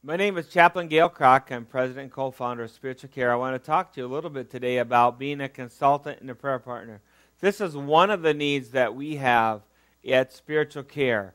My name is Chaplain Gail Kroc. I'm president and co-founder of Spiritual Care. I want to talk to you a little bit today about being a consultant and a prayer partner. This is one of the needs that we have at Spiritual Care.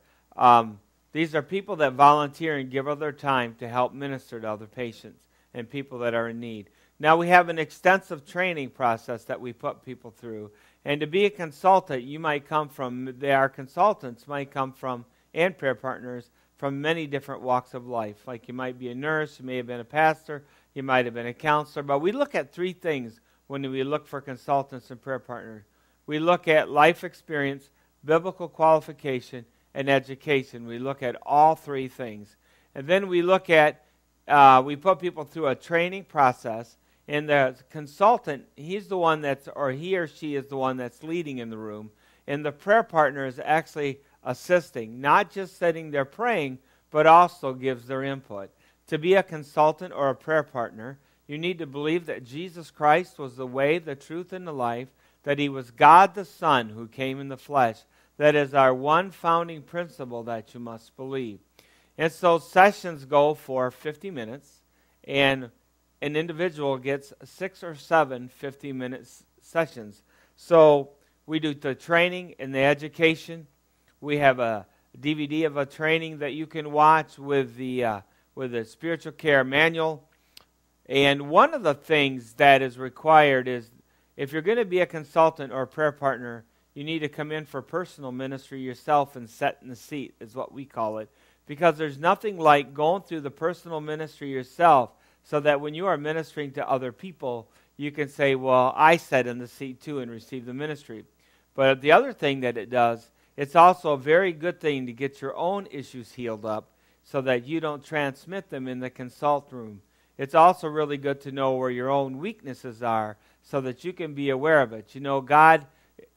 These are people that volunteer and give of their time to help minister to other patients and people that are in need. Now, we have an extensive training process that we put people through. And to be a consultant, you might come from, our consultants might come from, and prayer partners, from many different walks of life. Like you might be a nurse, you may have been a pastor, you might have been a counselor. But we look at three things when we look for consultants and prayer partners. We look at life experience, biblical qualification, and education. We look at all three things. And then we look at, we put people through a training process. And the consultant, he's the one that's, or he or she is the one that's leading in the room. And the prayer partner is actually assisting, not just sitting there praying, but also gives their input. To be a consultant or a prayer partner, you need to believe that Jesus Christ was the way, the truth, and the life, that he was God the Son who came in the flesh. That is our one founding principle that you must believe. And so sessions go for 50 minutes, and an individual gets 6 or 7 50-minute sessions. So we do the training and the education. We have a DVD of a training that you can watch with the Spiritual Care Manual. And one of the things that is required is if you're going to be a consultant or a prayer partner, you need to come in for personal ministry yourself and sit in the seat, is what we call it. Because there's nothing like going through the personal ministry yourself so that when you are ministering to other people, you can say, well, I sat in the seat too and received the ministry. But the other thing that it does, it's also a very good thing to get your own issues healed up so that you don't transmit them in the consult room. It's also really good to know where your own weaknesses are so that you can be aware of it. You know, God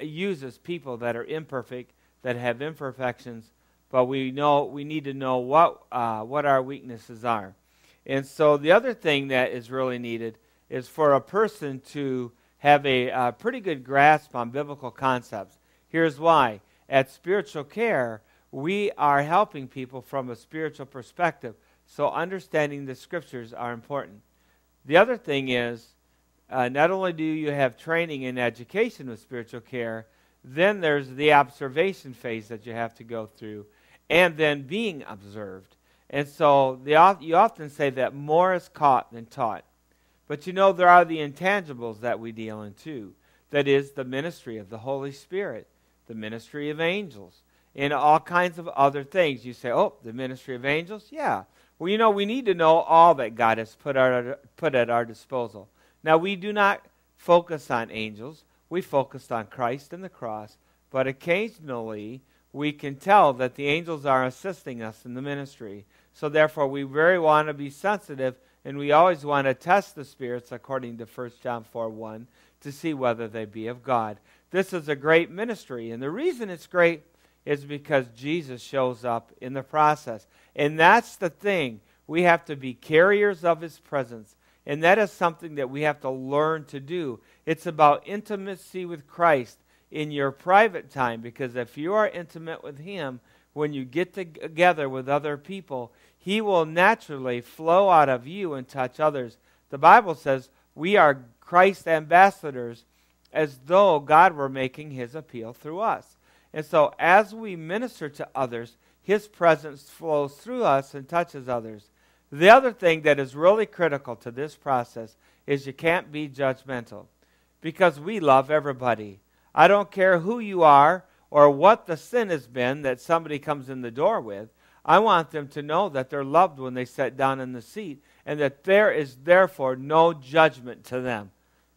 uses people that are imperfect, that have imperfections, but we need to know what our weaknesses are. And so the other thing that is really needed is for a person to have a pretty good grasp on biblical concepts. Here's why. At Spiritual Care, we are helping people from a spiritual perspective, so understanding the scriptures are important. The other thing is, not only do you have training and education with Spiritual Care, then there's the observation phase that you have to go through, and then being observed. And so you often say that more is caught than taught. But you know, there are the intangibles that we deal in too. That is the ministry of the Holy Spirit, the ministry of angels, and all kinds of other things. You say, oh, the ministry of angels? Yeah. Well, you know, we need to know all that God has put at our disposal. Now, we do not focus on angels. We focus on Christ and the cross. But occasionally, we can tell that the angels are assisting us in the ministry. So therefore, we very want to be sensitive, and we always want to test the spirits according to 1 John 4:1 to see whether they be of God. This is a great ministry, and the reason it's great is because Jesus shows up in the process. And that's the thing. We have to be carriers of his presence, and that is something that we have to learn to do. It's about intimacy with Christ in your private time, because if you are intimate with him, when you get together with other people, he will naturally flow out of you and touch others. The Bible says we are Christ's ambassadors, as though God were making his appeal through us. And so as we minister to others, his presence flows through us and touches others. The other thing that is really critical to this process is you can't be judgmental, because we love everybody. I don't care who you are or what the sin has been that somebody comes in the door with. I want them to know that they're loved when they sit down in the seat, and that there is therefore no judgment to them.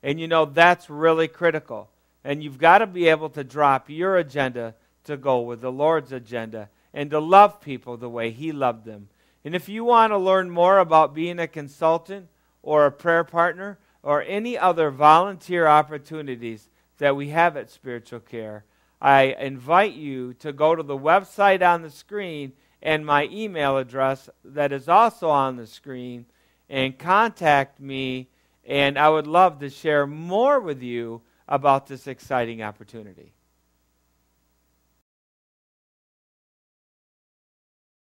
And you know, that's really critical. And you've got to be able to drop your agenda to go with the Lord's agenda and to love people the way he loved them. And if you want to learn more about being a consultant or a prayer partner or any other volunteer opportunities that we have at Spiritual Care, I invite you to go to the website on the screen and my email address that is also on the screen, and contact me, and I would love to share more with you about this exciting opportunity.